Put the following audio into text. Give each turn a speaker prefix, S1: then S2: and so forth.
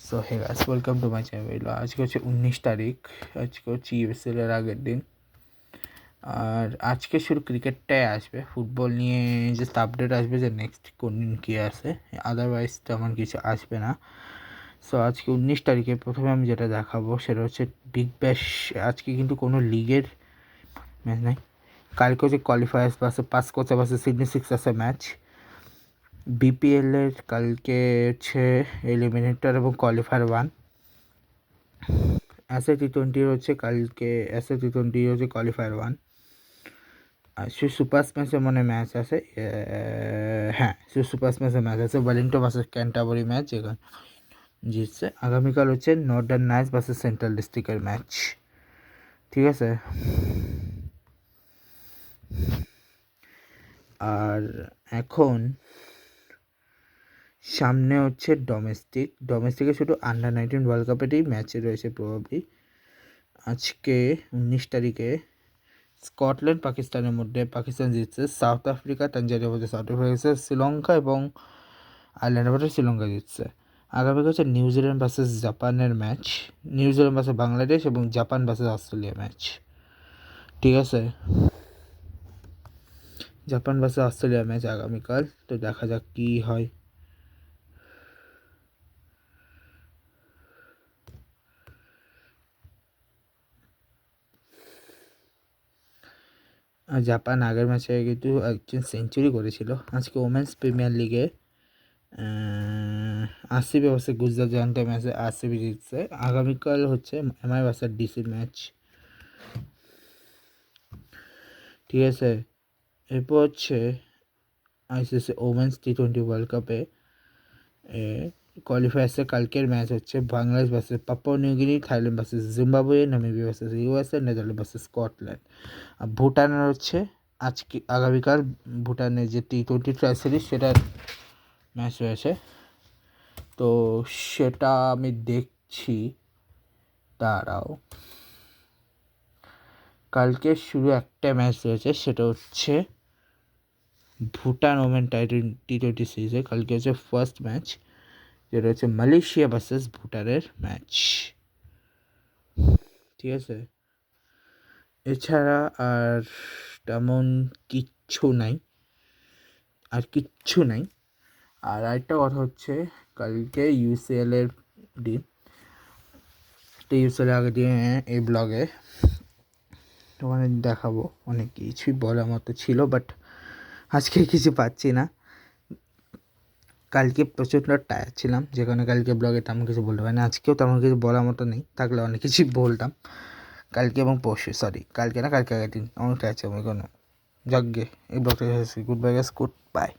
S1: So hey guys, welcome to my channel. আজকে হচ্ছে 19 তারিখ। আজকে হচ্ছে ইউএসএল এর আগের দিন। আর আজকে শুধু ক্রিকেটটাই আসবে, ফুটবল নিয়ে জাস্ট আপডেট আসবে যে নেক্সট কোন দিন কী আসে, আদারওয়াইজ তেমন কিছু আসবে না। সো আজকে 19 তারিখে প্রথমে আমি যেটা দেখাবো সেটা হচ্ছে বিগ ব্যাশ। আজকে কিন্তু কোনো লিগের ম্যাচ নাই। কালকে হচ্ছে কোয়ালিফায়ার্স বাসে পাস করছে বাসে সিডনি সিক্সার্সের ম্যাচ। বিপিএলের কালকে হচ্ছে এলিমিনেটর এবং কোয়ালিফায়ার 1। টি20 হচ্ছে কালকে, টি20 হচ্ছে কোয়ালিফায়ার 1। আর সুপার স্ম্যাশে মনে ম্যাচ আছে, হ্যাঁ সুপার স্ম্যাশে ম্যাচ আছে, ওয়েলিংটন ভার্সেস ক্যান্টারবারি ম্যাচ, যেখানে জিতছে। আগামীকাল হচ্ছে নর্দার্ন নাইটস ভার্সেস সেন্ট্রাল ডিস্ট্রিক্টের ম্যাচ, ঠিক আছে। আর এখন সামনে হচ্ছে ডোমেস্টিকে শুধু আন্ডার-19 ওয়ার্ল্ড কাপেরই ম্যাচে রয়েছে প্রবাবলি। আজকে 19 তারিখে স্কটল্যান্ড পাকিস্তানের মধ্যে পাকিস্তান জিতছে, সাউথ আফ্রিকা তানজানিয়ার মধ্যে সাউথ আফ্রিকা জিতছে, শ্রীলঙ্কা এবং আয়ারল্যান্ডের মধ্যে শ্রীলঙ্কা জিতছে। আগামীকাল হচ্ছে নিউজিল্যান্ড ভার্সেস জাপানের ম্যাচ, নিউজিল্যান্ড ভার্সেস বাংলাদেশ এবং জাপান ভার্সেস অস্ট্রেলিয়া ম্যাচ, ঠিক আছে। জাপান ভার্সেস অস্ট্রেলিয়া ম্যাচ আগামীকাল, তো দেখা যাক কী হয়। আর জাপান আগের ম্যাচে কিন্তু একজন সেঞ্চুরি করেছিল। আজকে ওমেন্স প্রিমিয়ার লিগে আরসিবি ভার্সেস গুজরাট জায়ান্টের ম্যাচে আরসিবি জিতছে। আগামীকাল হচ্ছে এমআই ভার্সেস ডিসির ম্যাচ, ঠিক আছে। এরপর হচ্ছে আইসিসি ওমেন্স টি20 ওয়ার্ল্ড কাপে কোয়ালিফায়ার্সে কালকের ম্যাচ হচ্ছে Bangladesh versus Papua New Guinea, Thailand versus Zimbabwe, Namibia versus USA, Netherland versus Scotland. আর ভুটানের হচ্ছে আগামীকাল ভুটানের যে টি20 ট্রাই সিরিজ সেটার ম্যাচ রয়েছে, তো সেটা আমি দেখছি। দাঁড়াও, কালকে শুরু একটা ম্যাচ রয়েছে, সেটা হচ্ছে ভুটান ওমেন টি20 সিরিজে কালকে হচ্ছে ফার্স্ট ম্যাচ, যেটা হচ্ছে মালয়েশিয়া ভার্সেস ভুটানের ম্যাচ, ঠিক আছে। এছাড়া আর তেমন কিচ্ছু নাই, আর আরেকটা কথা হচ্ছে কালকে ইউসিএলের দিন, তো ইউসিএলের আগের দিন এই ব্লগে তোমাদের দেখাবো। অনেক কিছুই বলার মতো ছিল, বাট আজকে কিছু পাচ্ছি না। কালকে প্রচণ্ড টায়ার্ড ছিলাম, যেখানে কালকে ব্লগে তেমন কিছু বলতে পারি না। আজকেও তেমন কিছু বলার মতো নেই, থাকলে অনেক কিছুই বলতাম। কালকে এবং পরশু, কালকে না, কালকে আগের দিন অনেক টায়ার্ড ছিলাম, কোনো যাক গে এই ব্লগটা good bye guys, good bye.